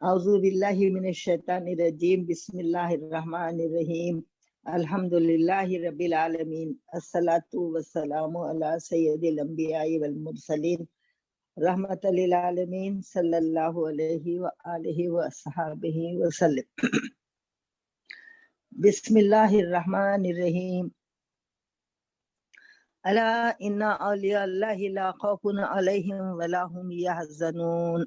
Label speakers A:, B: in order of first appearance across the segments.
A: اعوذ باللہ من الشیطان الرجیم بسم اللہ الرحمن الرحیم الحمدللہ رب العالمین الصلاۃ والسلام علی سید الانبیاء والمرسلین رحمت للعالمین صلی اللہ علیہ وآلہ وصحبہ وسلم۔ بسم اللہ الرحمن الرحیم الا ان اولیاء اللہ لا خوف علیہم ولا هم یحزنون۔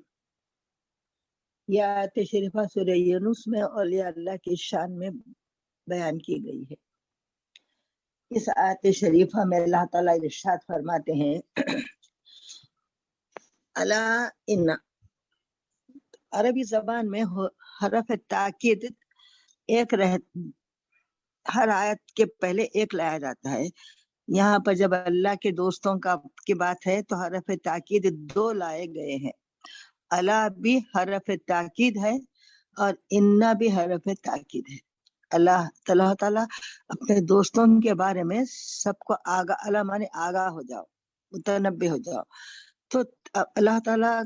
A: یہ آیت شریفہ سورہ یونس میں اولیاء اللہ کی شان میں بیان کی گئی ہے۔ اس آیت شریفہ میں اللہ تعالیٰ ارشاد فرماتے ہیں الا ان، عربی زبان میں حرف تاکید ایک ہر آیت کے پہلے ایک لایا جاتا ہے۔ یہاں پر جب اللہ کے دوستوں کی بات ہے تو حرف تاکید دو لائے گئے ہیں۔ الا بھی حرف تاکید ہے اور انا بھی حرف تاکید ہے۔ اللہ تعالیٰ اپنے دوستوں کے بارے میں سب کو آگاہ، اللہ مانے آگاہ ہو جاؤ، متنبع ہو جاؤ۔ تو اللہ تعالیٰ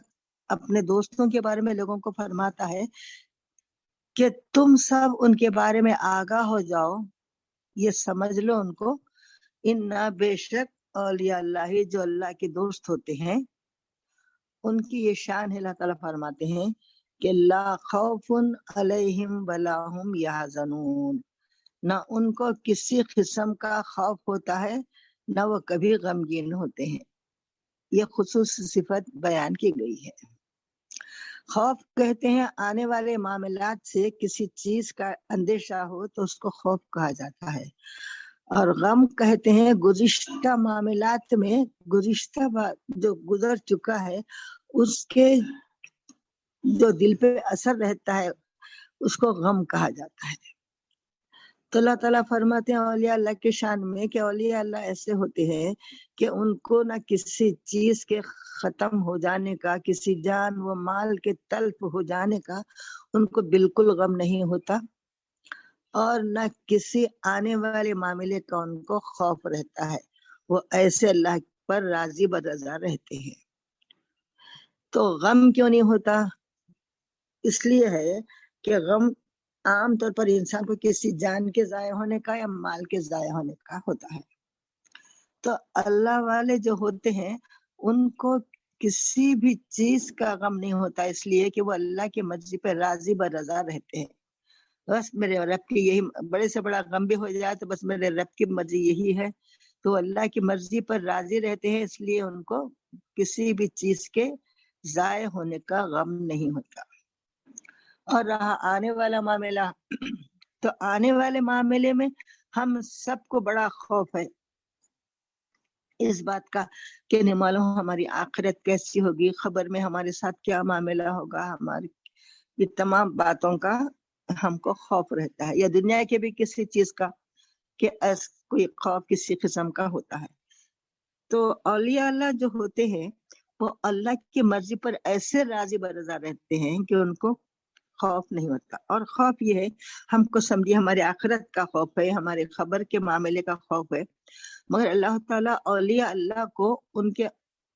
A: اپنے دوستوں کے بارے میں لوگوں کو فرماتا ہے کہ تم سب ان کے بارے میں آگاہ ہو جاؤ، یہ سمجھ لو ان کو، انا بے شک اولیاء اللہ جو اللہ کے دوست ہوتے ہیں ان کی یہ شان ہے۔ اللہ تعالیٰ فرماتے ہیں کہ لا خوف علیہم ولا هم یحزنون، نہ ان کو کسی قسم کا خوف ہوتا ہے نہ وہ کبھی غمگین ہوتے ہیں۔ یہ خصوصی صفت بیان کی گئی ہے۔ خوف کہتے ہیں آنے والے معاملات سے کسی چیز کا اندیشہ ہو تو اس کو خوف کہا جاتا ہے، اور غم کہتے ہیں گزشتہ معاملات میں گزشتہ جو گزر چکا ہے اس کے جو دل پہ اثر رہتا ہے اس کو غم کہا جاتا ہے۔ تو اللہ تعالیٰ فرماتے ہیں اولیاء اللہ کے شان میں کہ اولیاء اللہ ایسے ہوتے ہیں کہ ان کو نہ کسی چیز کے ختم ہو جانے کا، کسی جان و مال کے تلف ہو جانے کا ان کو بالکل غم نہیں ہوتا، اور نہ کسی آنے والے معاملے کا ان کو خوف رہتا ہے۔ وہ ایسے اللہ پر راضی برضا رہتے ہیں۔ تو غم کیوں نہیں ہوتا؟ اس لیے ہے کہ غم عام طور پر انسان کو کسی جان کے ضائع ہونے کا یا مال کے ضائع ہونے کا ہوتا ہے۔ تو اللہ والے جو ہوتے ہیں ان کو کسی بھی چیز کا غم نہیں ہوتا، اس لیے کہ وہ اللہ کی مرضی پہ راضی برضا رہتے ہیں۔ بس میرے رب کی یہی، بڑے سے بڑا غم بھی ہو جائے تو بس میرے رب کی مرضی یہی ہے، تو اللہ کی مرضی پر راضی رہتے ہیں، اس لیے ان کو کسی بھی چیز کے ضائع ہونے کا غم نہیں ہوتا۔ اور رہا آنے والا معاملہ، تو آنے والے معاملے میں ہم سب کو بڑا خوف ہے اس بات کا کہ نہیں معلوم ہماری آخرت کیسی ہوگی، خبر میں ہمارے ساتھ کیا معاملہ ہوگا، ہماری یہ تمام باتوں کا ہم کو خوف رہتا ہے، یا دنیا کے بھی کسی چیز کا کہ کوئی خوف کسی قسم کا ہوتا ہے۔ تو اولیاء اللہ جو ہوتے ہیں وہ اللہ کی مرضی پر ایسے راضی برضا رہتے ہیں کہ ان کو خوف نہیں ہوتا۔ اور خوف یہ ہے، ہم کو سمجھیے ہمارے آخرت کا خوف ہے، ہمارے خبر کے معاملے کا خوف ہے، مگر اللہ تعالیٰ اولیاء اللہ کو ان کے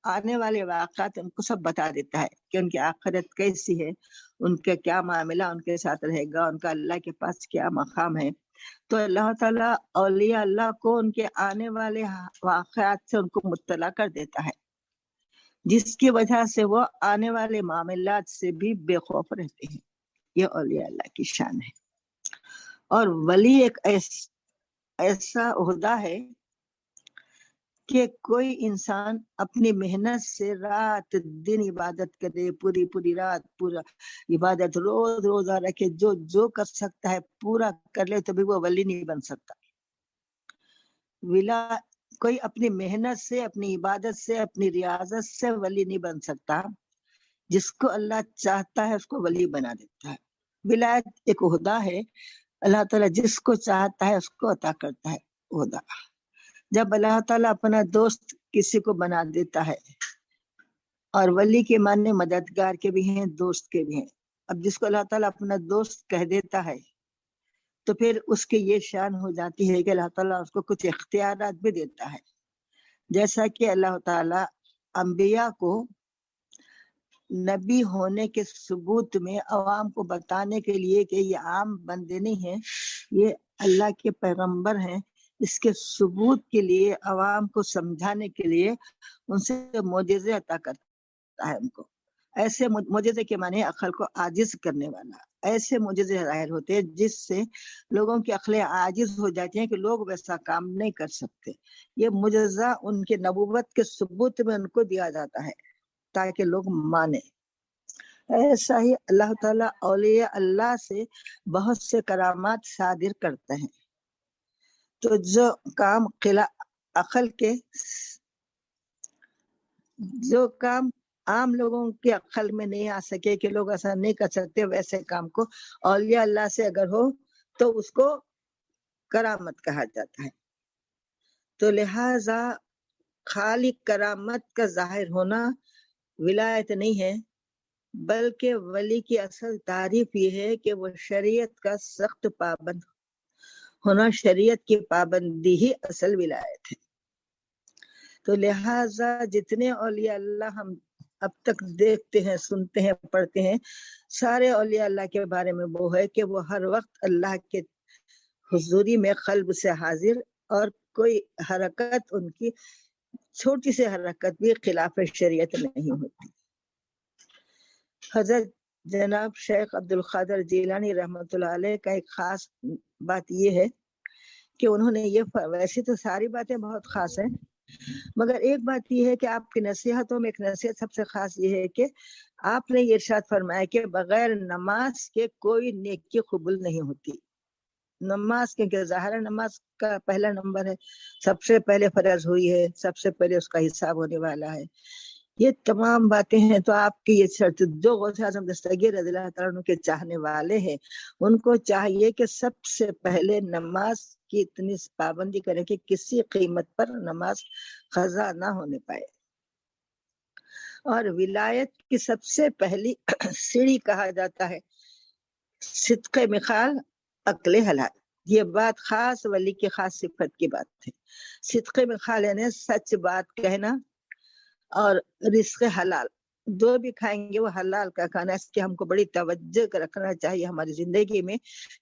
A: آنے والے واقعات ان کو سب بتا دیتا ہے کہ ان کی آخرت کیسی ہے، ان کا کیا معاملہ ان کے ساتھ رہے گا، ان کا اللہ کے پاس کیا مقام ہے۔ تو اللہ تعالیٰ اولیاء اللہ کو ان کے آنے والے واقعات سے ان کو مطلع کر دیتا ہے، جس کی وجہ سے وہ آنے والے معاملات سے بھی بے خوف رہتے ہیں۔ یہ اولیاء اللہ کی شان ہے۔ اور ولی ایک ایسا عہدہ ہے کہ کوئی انسان اپنی محنت سے رات دن عبادت کرے، پوری رات پورا عبادت، روز روزہ رکھے، جو کر سکتا ہے پورا کر لے تو بھی وہ ولی نہیں بن سکتا۔ ولا کوئی اپنی محنت سے، اپنی عبادت سے، اپنی ریاضت سے ولی نہیں بن سکتا۔ جس کو اللہ چاہتا ہے اس کو ولی بنا دیتا ہے۔ ولایت ایک عہدہ ہے، اللہ تعالیٰ جس کو چاہتا ہے اس کو عطا کرتا ہے عہدہ۔ جب اللہ تعالیٰ اپنا دوست کسی کو بنا دیتا ہے، اور ولی کے معنی مددگار کے بھی ہیں، دوست کے بھی ہیں۔ اب جس کو اللہ تعالیٰ اپنا دوست کہہ دیتا ہے تو پھر اس کی یہ شان ہو جاتی ہے کہ اللہ تعالیٰ اس کو کچھ اختیارات بھی دیتا ہے، جیسا کہ اللہ تعالیٰ انبیاء کو نبی ہونے کے ثبوت میں عوام کو بتانے کے لیے کہ یہ عام بندے نہیں ہیں، یہ اللہ کے پیغمبر ہیں، اس کے ثبوت کے لیے عوام کو سمجھانے کے لیے ان سے معجزے عطا کرتا ہے ان کو. ایسے معجزے کے معنی عقل کو عاجز کرنے والا، ایسے معجزے ظاہر ہوتے ہیں جس سے لوگوں کی عقلیں عاجز ہو جاتی ہیں کہ لوگ ویسا کام نہیں کر سکتے. یہ معجزہ ان کے نبوت کے ثبوت میں ان کو دیا جاتا ہے تاکہ لوگ مانے. ایسا ہی اللہ تعالیٰ اولیاء اللہ سے بہت سے کرامات صادر کرتے ہیں. تو جو کام عقل کے، جو کام عام لوگوں کے عقل میں نہیں آ سکے کہ لوگ ایسا نہیں کر سکتے، ویسے کام کو اولیاء اللہ سے اگر ہو تو اس کو کرامت کہا جاتا ہے. تو لہذا خالق کرامت کا ظاہر ہونا ولایت نہیں ہے، بلکہ ولی کی اصل تعریف یہ ہے کہ وہ شریعت کا سخت پابند ہونا، شریعت کی پابندی ہی اصل ولایت ہے. تو لہذا جتنے اولیاء اللہ ہم اب تک دیکھتے ہیں، سنتے ہیں، پڑھتے ہیں، سارے اولیاء اللہ کے بارے میں وہ ہے کہ وہ ہر وقت اللہ کے حضوری میں قلب سے حاضر، اور کوئی حرکت ان کی چھوٹی سی حرکت بھی خلاف شریعت نہیں ہوتی. حضرت جناب شیخ عبد القادر جیلانی رحمۃ اللہ علیہ کا ایک خاص بات یہ ہے کہ انہوں نے ویسے تو ساری باتیں بہت خاص ہیں، مگر ایک بات یہ ہے کہ آپ کی نصیحتوں میں ایک نصیحت سب سے خاص یہ ہے کہ آپ نے یہ ارشاد فرمایا کہ بغیر نماز کے کوئی نیکی قبول نہیں ہوتی. نماز کے ظاہر نماز کا پہلا نمبر ہے، سب سے پہلے فرض ہوئی ہے، سب سے پہلے اس کا حساب ہونے والا ہے. یہ تمام باتیں ہیں. تو آپ کی یہ شرط، جو غوث اعظم دستگیر رضی اللہ تعالیٰ عنہ کے چاہنے والے ہیں، ان کو چاہیے کہ سب سے پہلے نماز کی اتنی پابندی کریں کہ کسی قیمت پر نماز قضا نہ ہونے پائے. اور ولایت کی سب سے پہلی سیڑھی کہا جاتا ہے صدق مخال عقل حلال. یہ بات خاص ولی کی خاص صفت کی بات ہے. صدق مخال یعنی سچ بات کہنا، اور رزق حلال، جو بھی کھائیں گے وہ حلال کا کھانا. اس کی ہم کو بڑی توجہ رکھنا چاہیے ہماری زندگی میں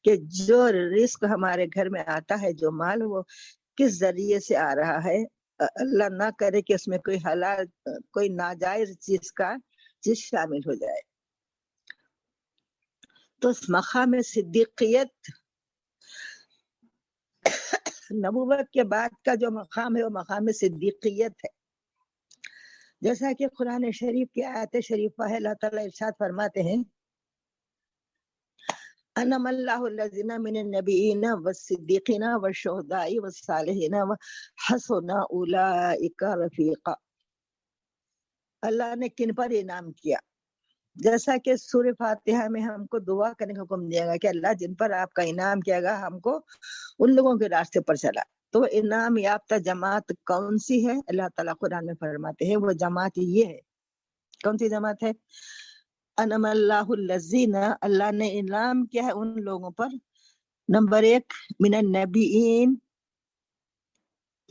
A: کہ جو رزق ہمارے گھر میں آتا ہے، جو مال، وہ کس ذریعے سے آ رہا ہے. اللہ نہ کرے کہ اس میں کوئی حلال، کوئی ناجائز چیز شامل ہو جائے. تو اس مقام صدیقیت، نبوت کے بعد کا جو مقام ہے وہ مقام صدیقیت ہے. جیسا کہ قرآن شریف کی آیت شریفہ ہے، اللہ تعالیٰ ارشاد فرماتے ہیں انم اللہ الذین من النبیین والصدیقین والشہداء والصالحین وحسن اولئک رفیقا. اللہ نے کن پر انعام کیا؟ جیسا کہ سورہ فاتحہ میں ہم کو دعا کرنے کا حکم دیا گا کہ اللہ جن پر آپ کا انعام کیا گا ہم کو ان لوگوں کے راستے پر چلا. تو انعام یافتہ جماعت کون سی ہے؟ اللہ تعالیٰ قرآن میں فرماتے ہیں وہ جماعت یہ ہے. کون سی جماعت ہے؟ انم اللہ الذین، اللہ نے انعام کیا ہے ان لوگوں پر. نمبر 1 من النبیین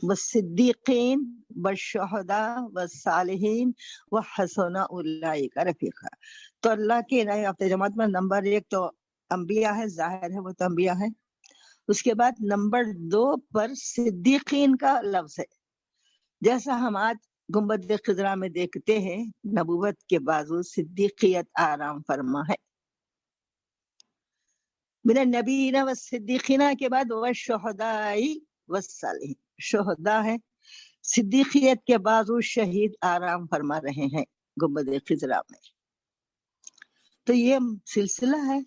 A: والصدیقین والشہداء والصالحین وحسن اولئک رفیقا. تو اللہ کے انعام یافتہ جماعت میں نمبر 1 تو انبیاء ہے، ظاہر ہے وہ تو انبیاء ہے. اس کے بعد نمبر 2 پر صدیقین کا لفظ ہے. جیسا ہم آج گنبد خضرا میں دیکھتے ہیں، نبوت کے بازو صدیقیت آرام فرما ہے. من النبیین والصدیقین کے بعد والشہداء والصالحین، شہداء ہے. صدیقیت کے بازو شہید آرام فرما رہے ہیں گنبد خضرا میں. تو یہ سلسلہ ہے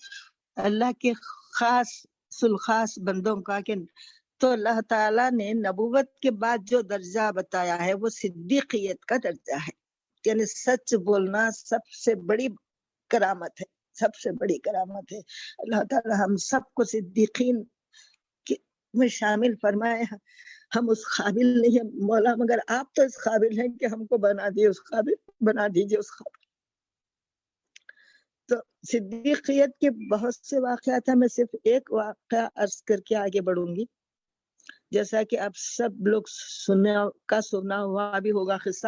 A: اللہ کے خاص سلخاص بندوں کا کہ تو اللہ تعالیٰ نے نبوت کے بعد جو درجہ بتایا ہے وہ صدیقیت کا درجہ ہے. یعنی سچ بولنا سب سے بڑی کرامت ہے، سب سے بڑی کرامت ہے. اللہ تعالیٰ ہم سب کو صدیقین میں شامل فرمائے. ہم اس قابل نہیں ہیں مولا، مگر آپ تو اس قابل ہیں کہ ہم کو بنا دیے اس قابل، بنا دیجیے اس قابل. تو صدیقیت کے بہت سے واقعات ہیں، میں صرف ایک واقعہ عرض کر کے آگے بڑھوں گی. جیسا کہ آپ سب لوگ سنا ہوا بھی ہوگا قصہ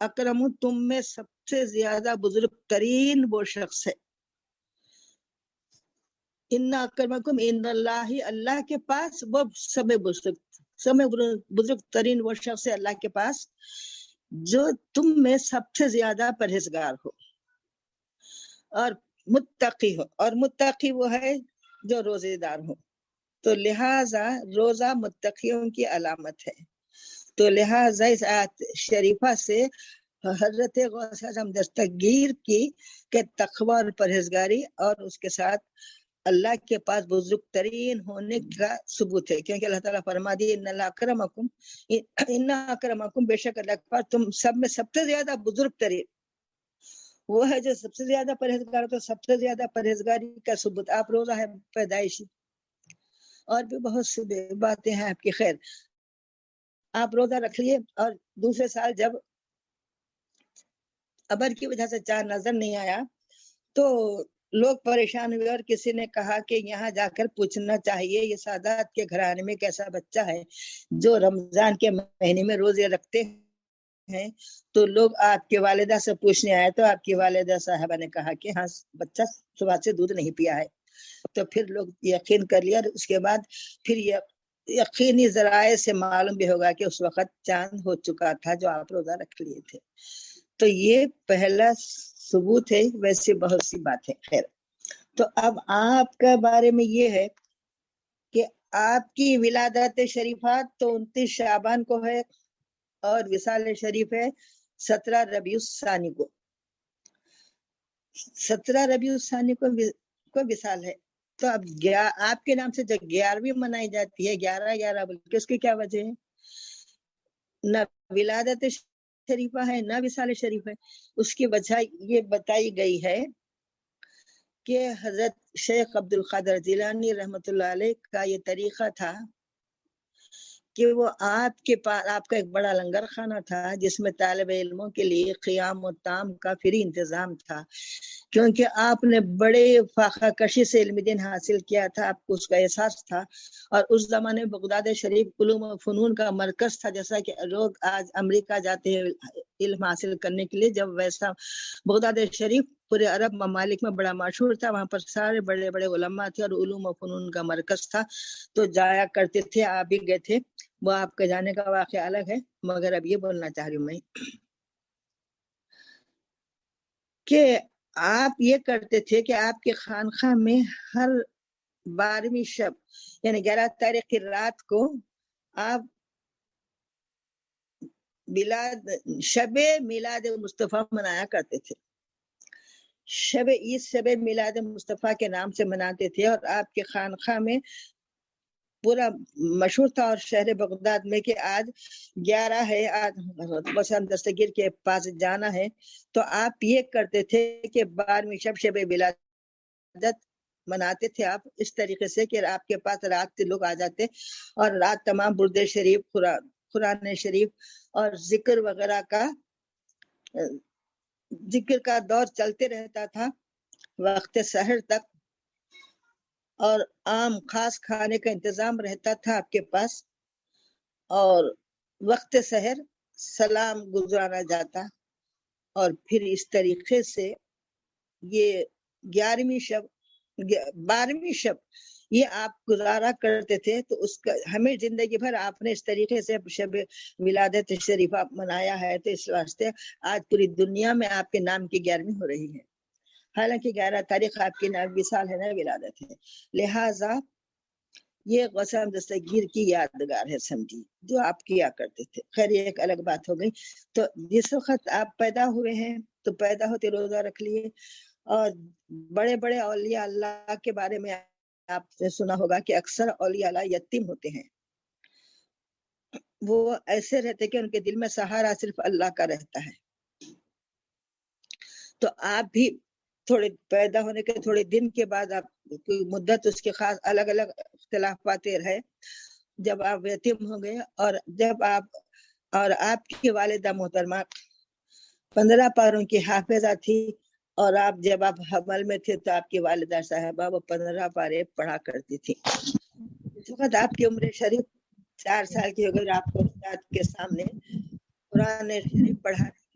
A: اکرم تم میں سب سے زیادہ بزرگ ترین وہ شخص ہے. ان اکرمکم عند اللہ، اللہ کے پاس وہ سب بزرگ ترین وہ شخص ہے اللہ کے پاس جو تم میں سب سے زیادہ پرہیزگار ہو اور متقی ہو. اور متقی وہ ہے جو روزے دار ہو. تو لہٰذا روزہ متقیوں کی علامت ہے. تو لہٰذا اس آیت شریفہ سے حضرت غوث اعظم دستگیر کی کہ تقوی اور پرہیزگاری اور اس کے ساتھ اللہ کے پاس بزرگ ترین ہونے کا ثبوت ہے. کیونکہ اللہ تعالیٰ فرما دی ان اکرمکم، بے شک اللہ کے پاس تم سب میں سب سے زیادہ بزرگ ترین وہ ہے جو سب سے زیادہ پرہیزگار. تو سب سے زیادہ پرہیزگاری کا ثبوت آپ روزہ ہے پیدائشی. اور بھی بہت سی باتیں ہیں آپ کی. خیر، آپ روزہ رکھ لیے اور دوسرے سال جب ابر کی وجہ سے چاند نظر نہیں آیا تو لوگ پریشان ہوئے اور کسی نے کہا کہ یہاں جا کر پوچھنا چاہیے یہ سادات کے گھرانے میں کیسا بچہ ہے جو رمضان کے مہینے میں روزے رکھتے ہیں. تو لوگ آپ کی والدہ سے پوچھنے آئے تو آپ کی والدہ صاحبہ نے کہا کہ ہاں بچہ صبح سے دودھ نہیں پیا ہے. تو پھر لوگ یقین کر لیا. اور اس کے بعد پھر یقینی ذرائع سے معلوم بھی ہوگا کہ اس وقت چاند ہو چکا تھا جو آپ روزہ رکھ لیے تھے. تو یہ پہلا ثبوت ہے. ویسے بہت سی بات ہے. خیر، تو اب آپ کا بارے میں یہ ہے کہ آپ کی ولادت شریفات تو 29 شعبان کو ہے اور وصال شریف ہے 17 ربیع الثانی کو. 17 ربیع الثانی کو وصال ہے. تو اب آپ کے نام سے جو 11ویں منائی جاتی ہے 11 بلکہ اس کی کیا وجہ ہے؟ نہ ولادت شریفہ ہے نہ وصال شریف ہے. اس کی وجہ یہ بتائی گئی ہے کہ حضرت شیخ عبد القادر جیلانی رحمۃ اللہ علیہ کا یہ طریقہ تھا کہ وہ آپ کا ایک بڑا لنگر خانہ تھا جس میں طالب علموں کے لیے قیام و طعام کا فری انتظام تھا. کیونکہ آپ نے بڑے فاقہ کشی سے علم دین حاصل کیا تھا، آپ کو اس کا احساس تھا. اور اس زمانے میں بغداد شریف علوم و فنون کا مرکز تھا. جیسا کہ لوگ آج امریکہ جاتے ہیں علم حاصل کرنے کے لیے، جب ویسا بغداد شریف پورے عرب ممالک میں بڑا مشہور تھا. وہاں پر سارے بڑے بڑے علماء تھے اور علوم و فنون کا مرکز تھا. تو جایا کرتے تھے. آپ بھی گئے تھے. وہ آپ کے جانے کا واقعہ الگ ہے. مگر اب یہ بولنا چاہ رہی ہوں میں کہ آپ یہ کرتے تھے کہ آپ کے خانقاہ میں ہر 12ویں شب یعنی 11 تاریخ کی رات کو آپ شب میلاد مصطفیٰ منایا کرتے تھے. شب میلاد مصطفیٰ کے نام سے مناتے تھے. اور آپ کے خانقاہ میں پورا مشہور تھا اور شہر بغداد میں کہ آج 11 ہے، آج وسام دستگیر کے پاس جانا ہے. تو آپ یہ کرتے تھے کہ 12ویں شب ولادت مناتے تھے آپ اس طریقے سے کہ آپ کے پاس رات کے لوگ آ جاتے اور رات تمام برد شریف، قرآن شریف اور ذکر کا دور چلتے رہتا تھا وقت سحر تک. اور عام خاص کھانے کا انتظام رہتا تھا آپ کے پاس. اور وقت سحر سلام گزرانا جاتا. اور پھر اس طریقے سے یہ 12ویں شب یہ آپ گزارا کرتے تھے. تو اس کا ہمیں زندگی بھر آپ نے اس طریقے سے شب ولادت شریفہ منایا ہے. تو اس واسطے آج پوری دنیا میں آپ کے نام کی 11ویں ہو رہی ہے. حالانکہ 11 تاریخ آپ کی وصال ہے نا ولادت ہے. لہٰذا یہ غوث اعظم دستگیر کی یادگار ہے سمجھی جو آپ کیا کرتے تھے. خیر یہ ایک الگ بات ہو گئی. تو جس وقت آپ پیدا ہوئے ہیں تو پیدا ہوتے روزہ رکھ لیے. اور بڑے بڑے اولیاء اللہ کے بارے میں آپ نے سنا ہوگا کہ اکثر اولیاء اللہ یتیم ہوتے ہیں. وہ ایسے رہتے کہ ان کے دل میں سہارا صرف اللہ کا رہتا ہے. تو آپ بھی تھوڑے پیدا ہونے کے تھوڑے دن کے بعد آپ کوئی مدت اس کے خاص الگ الگ اختلافات رہے جب آپ یتیم ہو گئے. اور جب آپ کی والدہ محترمہ 15 پاروں کی حافظہ تھی. اور جب آپ حمل میں تھے تو آپ کی والدہ صاحبہ وہ 15 پارے پڑھا کرتی تھی. اس وقت آپ کی عمر شریف 4 سال کی ہو گئی. آپ کو استاد کے سامنے قرآن شریف پڑھا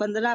A: 15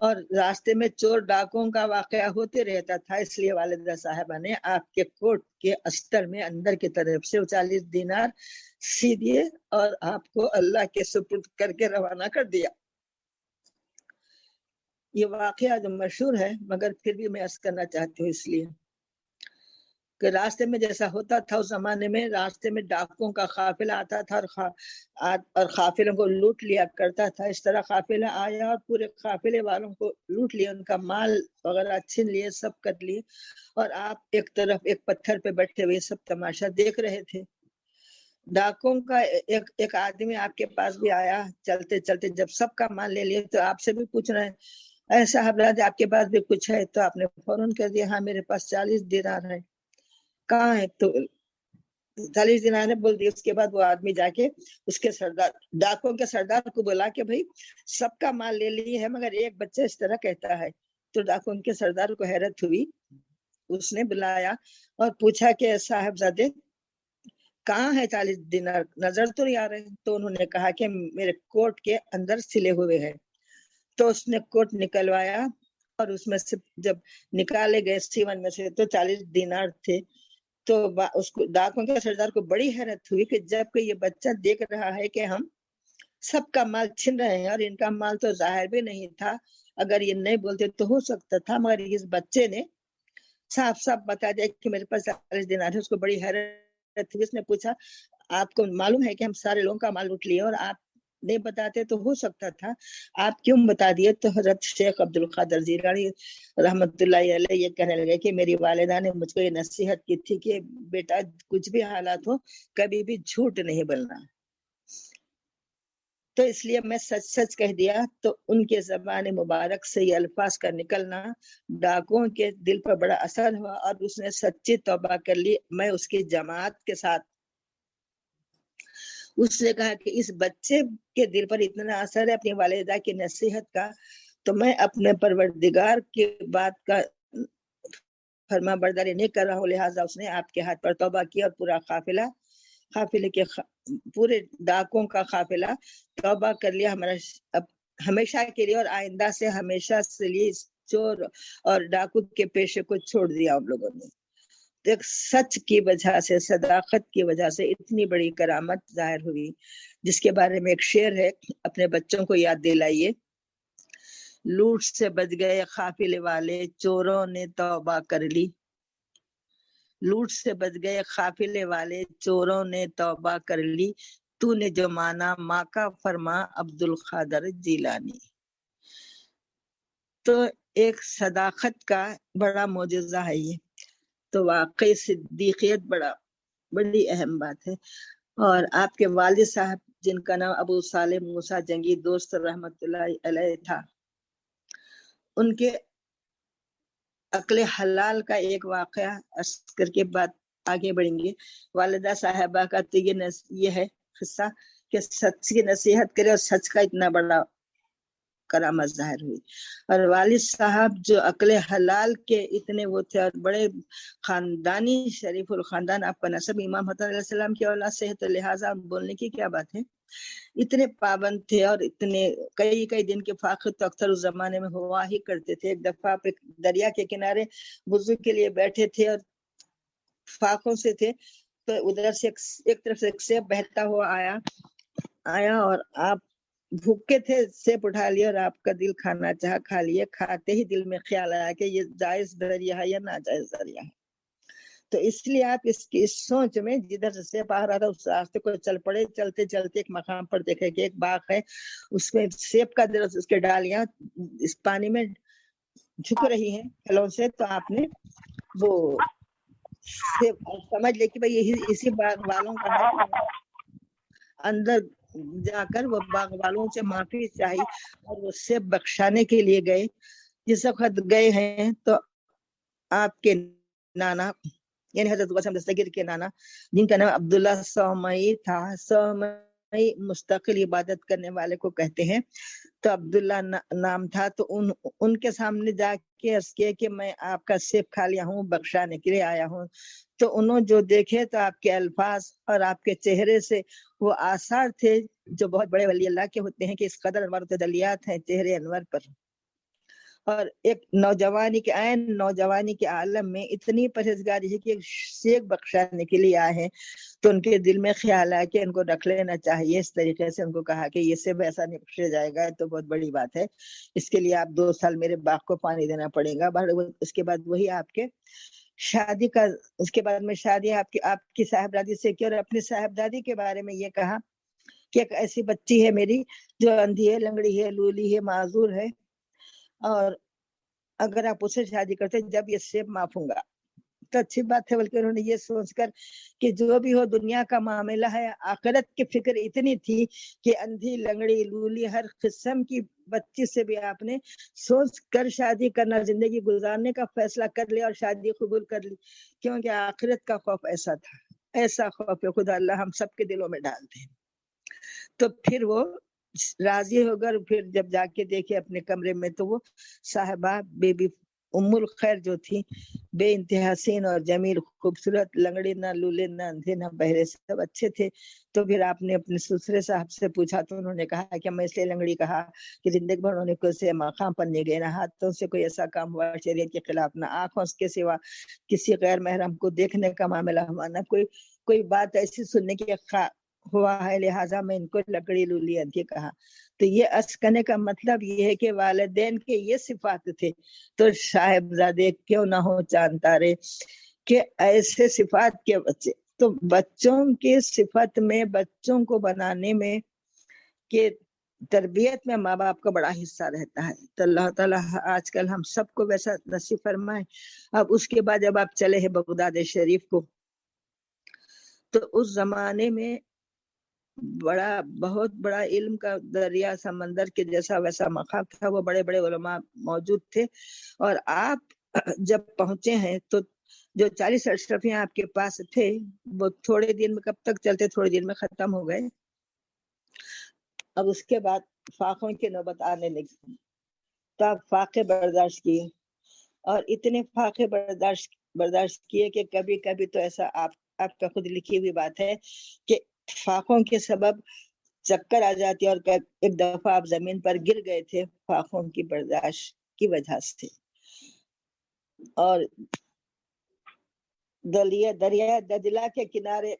A: اور راستے میں چور ڈاکوں کا واقعہ ہوتے رہتا تھا، اس لیے والدہ صاحبہ نے آپ کے کوٹ کے استر میں اندر کی طرف سے 40 دینار سی دیے اور آپ کو اللہ کے سپرد کر کے روانہ کر دیا۔ یہ واقعہ جو مشہور ہے، مگر پھر بھی میں عرض کرنا چاہتی ہوں اس لیے کہ راستے میں جیسا ہوتا تھا اس زمانے میں، راستے میں ڈاکوں کا قافلہ آتا تھا اور قافلوں کو لوٹ لیا کرتا تھا۔ اس طرح قافلہ آیا اور پورے قافلے والوں کو لوٹ لیا، ان کا مال وغیرہ چھین لیے، سب کر لیے، اور آپ ایک طرف ایک پتھر پہ بیٹھے ہوئے سب تماشا دیکھ رہے تھے۔ ڈاکوں کا ایک آدمی آپ کے پاس بھی آیا، چلتے چلتے جب سب کا مال لے لیے تو آپ سے بھی پوچھ رہے ہیں ایسا حضرت آپ کے پاس بھی کچھ ہے؟ تو آپ نے فوراً کہہ دیا ہاں میرے پاس 40 دینار ہے۔ کہاں ہے؟ تو 40 دینار نے بول دی۔ اس کے بعد وہ آدمی جا کے اس کے سردار، ڈاکوں کے سردار کو بولا کہ بھائی سب کا مال لے لی ہے مگر ایک بچہ اس طرح کہتا ہے۔ تو ڈاکوں کے سردار کو حیرت ہوئی، اس نے بلایا اور پوچھا کہ صاحبزادے کہاں ہے 40 دینار؟ نظر تو نہیں آ رہے۔ تو انہوں نے کہا کہ میرے کوٹ کے اندر سلے ہوئے ہیں۔ تو اس نے کوٹ نکلوایا اور اس میں سے جب نکالے گئے سیون میں سے تو 40 دینار تھے۔ تو اس کو ڈاکوں کے سردار کو بڑی حیرت ہوئی کہ جب کہ یہ بچہ دیکھ رہا ہے کہ ہم سب کا مال چھین رہے ہیں اور ان کا مال تو ظاہر بھی نہیں تھا، اگر یہ نہیں بولتے تو ہو سکتا تھا، مگر اس بچے نے صاف صاف بتا دیا کہ میرے پاس 40 دینار ہے۔ اس کو بڑی حیرت ہوئی۔ اس نے پوچھا آپ کو معلوم ہے کہ ہم سارے لوگوں کا مال لوٹ لیے اور آپ نہیں بتاتے تو ہو سکتا تھا، آپ کیوں بتا دیے؟ تو حضرت شیخ عبد القادر جیلانی رحمت اللہ علیہ یہ کہنے لگے کہ میری والدہ نے مجھ کو یہ نصیحت کی تھی کہ بیٹا کچھ بھی حالات ہو کبھی بھی جھوٹ نہیں بولنا، تو اس لیے میں سچ سچ کہہ دیا۔ تو ان کے زبان مبارک سے یہ الفاظ کا نکلنا ڈاکوں کے دل پر بڑا اثر ہوا اور اس نے سچی توبہ کر لی۔ میں اس کی جماعت کے ساتھ، اس نے کہا کہ اس بچے کے دل پر اتنا اثر ہے اپنی والدہ کی نصیحت کا، تو میں اپنے پروردگار کی بات کا فرما برداری نہیں کر رہا ہوں، لہٰذا اس نے آپ کے ہاتھ پر توبہ کیا اور پورا قافلے کے پورے ڈاکوں کا قافلہ توبہ کر لیا ہمیشہ کے لیے، اور آئندہ سے ہمیشہ سے لیے چور اور ڈاکو کے پیشے کو چھوڑ دیا ان لوگوں نے۔ ایک سچ کی وجہ سے، صداقت کی وجہ سے اتنی بڑی کرامت ظاہر ہوئی، جس کے بارے میں ایک شعر ہے، اپنے بچوں کو یاد دلائیے۔ لوٹ سے بچ گئے قافلے والے چوروں نے توبہ کر لی، لوٹ سے بچ گئے قافلے والے چوروں نے توبہ کر لی، تو نے جو مانا ماں کا فرما عبد القادر جیلانی۔ تو ایک صداقت کا بڑا معجزہ ہے یہ، تو واقعی صدیقیت بڑی اہم بات ہے۔ اور آپ کے والد صاحب جن کا نام ابو صالح موسیٰ جنگی دوست رحمت اللہ علیہ تھا، ان کے عقل حلال کا ایک واقعہ کر کے بات آگے بڑھیں گے۔ والدہ صاحبہ کا تو یہ ہے قصہ کہ سچ کی نصیحت کرے اور سچ کا اتنا بڑا کرامت ظاہر ہوئی۔ اور والد صاحب جو عقل حلال کے اتنے وہ تھے اور بڑے خاندانی شریف الخاندان، آپ کا نسب امام حسن علیہ السلام کی اولاد سے ہے، تو لہٰذا بولنے کی کیا بات ہے، اتنے پابند تھے اور اتنے کئی دن کے فاقد تو اکثر اس زمانے میں ہوا ہی کرتے تھے۔ ایک دفعہ آپ ایک دریا کے کنارے وضو کے لیے بیٹھے تھے اور فاقوں سے تھے، تو ادھر سے ایک طرف سے ایک سیب بہتا ہوا آیا اور آپ بھوکے تھے، سیب اٹھا لیا اور آپ کا دل کھانا چاہا، کھا لیے۔ کھاتے ہی دل میں خیال آیا کہ یہ جائز ذریعہ ہے یا ناجائز ذریعہ ہے، تو اس لیے آپ اس کی سوچ میں جدھر سے سیب آ رہا تھا اس راستے کو چل پڑے۔ چلتے چلتے ایک مقام پر دیکھے کہ ایک باغ ہے، اس میں سیب کا درخت، اس کے ڈالیاں اس پانی میں جھک رہی ہیں پھلوں سے، تو آپ نے وہ سمجھ لے کہ بھائی اسی باغ والوں کا ہے، اندر جا کر وہ باغ والوں سے معافی چاہی اور وہ سیب بخشانے کے لیے گئے۔ جس وقت گئے ہیں تو آپ کے نانا یعنی حضرت قاسم دستگیر کے نانا جن کا نام عبداللہ سومئی تھا، سومئی مستقل عبادت کرنے والے کو کہتے ہیں، تو عبداللہ نام تھا، تو ان کے سامنے جا کے عرض کیا کہ میں آپ کا سیب کھا لیا ہوں، بخشانے کے لیے آیا ہوں۔ تو انہوں جو دیکھے تو آپ کے الفاظ اور آپ کے چہرے سے وہ آثار تھے جو بہت بڑے ولی اللہ کے ہوتے ہیں کہ اس قدر انوار تجلیات ہیں چہرے انور پر، اور ایک نوجوانی کے عین نوجوانی کے عالم میں اتنی پرہیزگاری ہے کہ ایک شیخ بخشانے کے لیے آئے ہیں، تو ان کے دل میں خیال آیا کہ ان کو رکھ لینا چاہیے. اس طریقے سے ان کو کہا کہ یہ سے ویسا نہیں بخشا جائے گا، تو بہت بڑی بات ہے، اس کے لیے آپ 2 سال میرے باغ کو پانی دینا پڑے گا. اس کے بعد وہی آپ کے شادی کا، اس کے بعد میں شادی آپ کی صاحبزادی سے کی، اور اپنی صاحبزادی کے بارے میں یہ کہا کہ ایک ایسی بچی ہے میری جو اندھی ہے، لنگڑی ہے، لولی ہے، معذور ہے، اور اگر آپ اسے شادی کرتے جب یہ سیب معاف ہوں گا تو اچھی بات ہے. بلکہ انہوں نے یہ سوچ کر کہ جو بھی ہو دنیا کا معاملہ ہے، آخرت کی فکر اتنی تھی کہ اندھی، لنگڑی، لولی، ہر قسم کی بچی سے بھی آپ نے سوچ کر شادی کرنا، زندگی گزارنے کا فیصلہ کر لیا اور شادی قبول کر لی، کیونکہ آخرت کا خوف ایسا تھا. ایسا خوف خدا اللہ ہم سب کے دلوں میں ڈال دے. تو پھر وہ راضی ہو کر پھر جب جا کے دیکھے اپنے کمرے میں، تو وہ صاحبہ بی بی ام الخیر جو تھی، بے انتہا حسین اور جمیل، خوبصورت، لنگڑی نہ، لولے نہ، اندھے نہ، بہرے، سب اچھے تھے. تو پھر آپ نے اپنے سسرے صاحب سے پوچھا تو انہوں نے کہا کہ میں اس لیے لنگڑی کہا کہ زندگی بھر انہوں نے کوئی سے مقام پر نہیں گئے، نہ ہاتھوں سے کوئی ایسا کام ہوا شریعت کے خلاف، نہ آنکھوں کے سوا کسی غیر محرم کو دیکھنے کا معاملہ ہوا، نہ کوئی بات ایسی سننے کی ہوا ہے، لہٰذا میں ان کو لکڑی لولی اندھی کہا. تو یہ اسکنے کا مطلب یہ ہے کہ والدین کے یہ صفات تھے تو صاحبزادے کیوں نہ ہو چاند تارے، کہ ایسے صفات کے بچے. تو بچوں کی صفت میں، بچوں کو بنانے میں، کہ تربیت میں ماں باپ کا بڑا حصہ رہتا ہے. تو اللہ تعالیٰ آج کل ہم سب کو ویسا نصیب فرمائے. اب اس کے بعد جب آپ چلے ہیں بغداد شریف کو، تو اس زمانے میں بہت بڑا علم کا دریا، سمندر کے جیسا ویسا مقام تھا. وہ بڑے بڑے علماء موجود تھے. اور آپ جب پہنچے ہیں تو جو 40 اشرفیاں آپ کے پاس تھے، وہ تھوڑے دن میں، کب تک چلتے، تھوڑے دن میں ختم ہو گئے. اب اس کے بعد فاقوں کی نوبت آنے لگی، تو آپ فاقے برداشت کیے، اور اتنے فاقے برداشت کیے کہ کبھی کبھی تو ایسا آپ کا خود لکھی ہوئی بات ہے کہ فاقوں کے سبب چکر آ جاتی، اور ایک دفعہ آپ زمین پر گر گئے تھے فاقوں کی برداشت کی وجہ سے. اور دریا دجلہ کے کنارے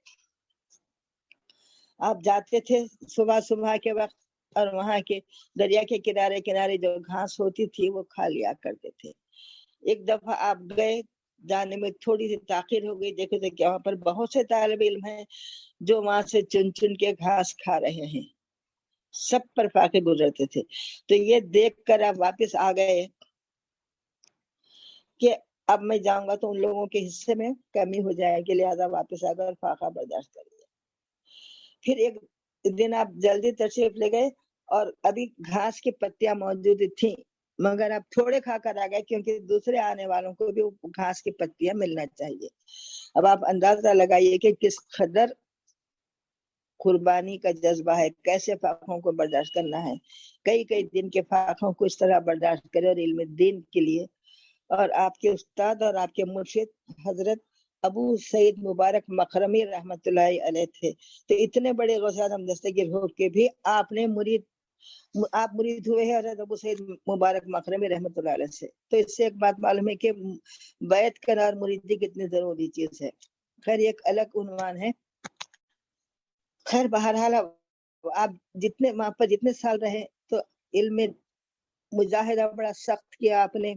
A: آپ جاتے تھے صبح کے وقت، اور وہاں کے دریا کے کنارے جو گھاس ہوتی تھی وہ کھا لیا کرتے تھے. ایک دفعہ آپ گئے، جانے میں تھوڑی سی تاخیر ہو گئی، دیکھے تھے کہ وہاں پر بہت سے طالب علم ہیں جو وہاں سے چن چن کے گھاس کھا رہے ہیں. سب پر فاقے گزرتے تھے. تو یہ دیکھ کر آپ واپس آ گئے کہ اب میں جاؤں گا تو ان لوگوں کے حصے میں کمی ہو جائے گی، لہٰذا واپس آ کر فاقہ برداشت کر لیا. پھر ایک دن آپ جلدی تشریف لے گئے، اور ابھی گھاس کی پتیاں موجود تھیں، مگر آپ تھوڑے کھا کر آ گئے کیونکہ دوسرے آنے والوں کو بھی گھاس کی پتیاں ملنا چاہیے. اب آپ اندازہ لگائیے کہ کس قدر قربانی کا جذبہ ہے، کیسے فاقوں کو برداشت کرنا ہے. کئی دن کے فاقوں کو اس طرح برداشت کرے، اور علم دین کے لیے. اور آپ کے استاد اور آپ کے مرشد حضرت ابو سعید مبارک مخرمی رحمت اللہ علیہ تھے. تو اتنے بڑے غوث اعظم دستگیر ہو کے بھی آپ مرید ہوئے ہیں حضرت ابو سعید مبارک مخرمی رحمت اللہ علیہ سے. تو اس سے ایک بات معلوم ہے کہ بیعت کرنا اور مریدی کتنی ضروری چیز ہے. خیر ایک الگ عنوان ہے. خیر بہرحال آپ وہاں پر جتنے سال رہے تو علم مجاہدہ بڑا سخت کیا آپ نے.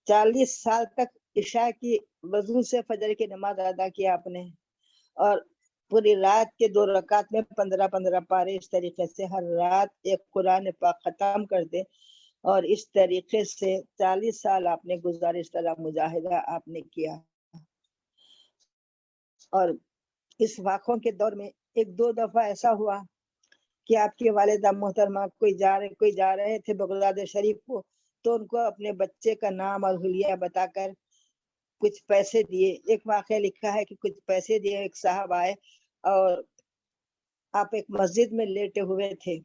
A: 40 سال تک عشاء کی وضو سے فجر کی نماز ادا کیا آپ نے، اور پوری رات کے 2 رکعت میں 15 پارے اس طریقے سے ہر رات ایک قرآن پاک ختم کر دے. اور اس طریقے سے 40 سال آپ نے گزارے، اس طرح مجاہدہ آپ نے کیا. اور اس واقعوں کے دور میں 1-2 دفعہ ایسا ہوا کہ آپ کی والدہ محترمہ کوئی جا رہے تھے بغداد شریف کو، تو ان کو اپنے بچے کا نام اور حلیہ بتا کر کچھ پیسے دیے. ایک واقعہ لکھا ہے کہ کچھ پیسے دیے، ایک صاحب آئے اور آپ ایک مسجد میں لیٹے ہوئے تھے،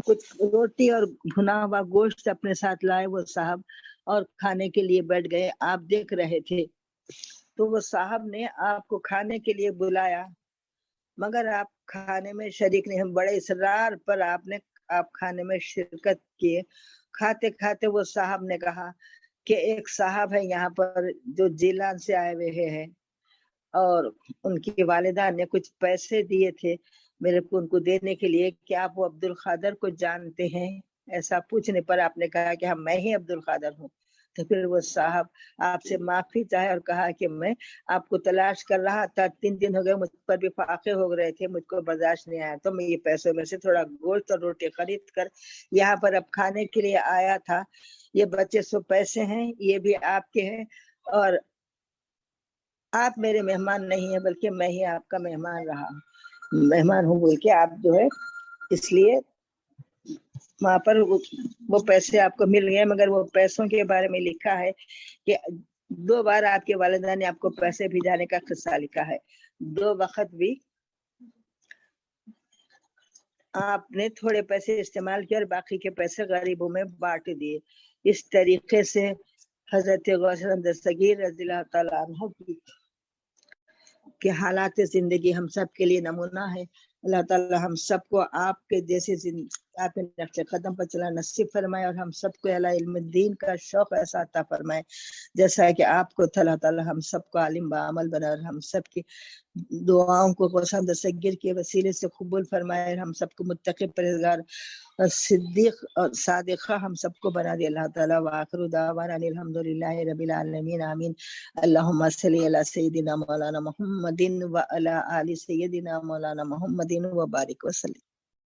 A: کچھ روٹی اور بھنا ہوا گوشت اپنے ساتھ لائے وہ صاحب، اور کھانے کے لیے بیٹھ گئے. آپ دیکھ رہے تھے تو وہ صاحب نے آپ کو کھانے کے لیے بلایا، مگر آپ کھانے میں شریک نہیں. ہم بڑے اصرار پر آپ کھانے میں شرکت کیے، کھاتے کھاتے وہ صاحب نے کہا کہ ایک صاحب ہے یہاں پر جو جیلان سے آئے ہوئے ہیں اور ان کی والدہ نے کچھ پیسے دیے تھے میرے کو ان کو دینے کے لیے، کیا آپ وہ عبد القادر کو جانتے ہیں؟ ایسا پوچھنے پر آپ نے کہا کہ ہاں میں ہی عبد القادر ہوں. تو پھر وہ صاحب آپ سے معافی چاہے اور کہا کہ میں آپ کو تلاش کر رہا تھا، 3 دن ہو گئے، مجھ پر بھی فاقے ہو رہے تھے، مجھ کو برداشت نہیں آیا تو میں یہ پیسوں میں سے تھوڑا گوشت اور روٹی خرید کر یہاں پر اب کھانے کے لیے آیا تھا. یہ بچے سو پیسے ہیں، یہ بھی آپ کے ہیں اور آپ میرے مہمان نہیں ہیں بلکہ میں ہی آپ کا مہمان ہوں بول کے آپ جو ہے، اس لیے وہاں پر وہ پیسے آپ کو مل گئے. مگر وہ پیسوں کے بارے میں لکھا ہے کہ 2 بار آپ کے والدہ نے آپ کو پیسے بھیجانے کا قصہ لکھا ہے. 2 وقت بھی آپ نے تھوڑے پیسے استعمال کیے اور باقی کے پیسے غریبوں میں بانٹ دیے. اس طریقے سے حضرت غوث دستگیر رضی اللہ تعالیٰ عنہ کہ حالات زندگی ہم سب کے لیے نمونہ ہے. اللہ تعالیٰ ہم سب کو آپ کے جیسے آپ کے نقش قدم پر چلا نصیب فرمائے اور ہم سب کو علم دین کا شوق ایسا عطا فرمائے جیسا کہ آپ کو اللہ تعالیٰ ہم سب کو عالم بعمل بنا اور ہم سب کی دعاؤں کو غوث دستگیر کے وسیلے سے قبول فرمائے اور ہم سب کو متقی پرہیزگار اور صدیق اور صادقہ ہم سب کو بنا دے. اللہ تعالیٰ وآخر دعوانا الحمدللہ رب العالمین آمین. اللہم صلی علی سیدنا مولانا محمد وعلی آل سیدنا مولانا محمد وبارک وسلم.